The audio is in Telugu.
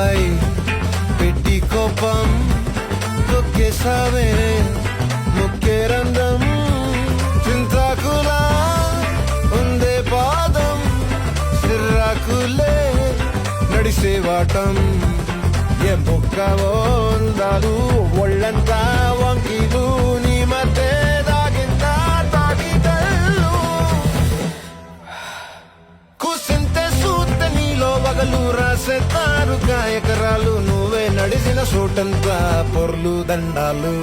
అమ్మాయి పెట్టి కోపం తొక్కేసావే ముక్కే రంధ్రం చింతాకులా ఉందే పాదం సిర్రాకులే నడిసేవాటం ఏ బొక్కవో అందాలు ఒళ్ళంతా వంకీలు నీ మధ్య దాగిందా తాగిదళ్ళు కూసింతే సూత్త నీలో వగలు రాసేతారు గాయకరాలు నువ్వే నడిసిన చోటంతా పొర్లు దండాలు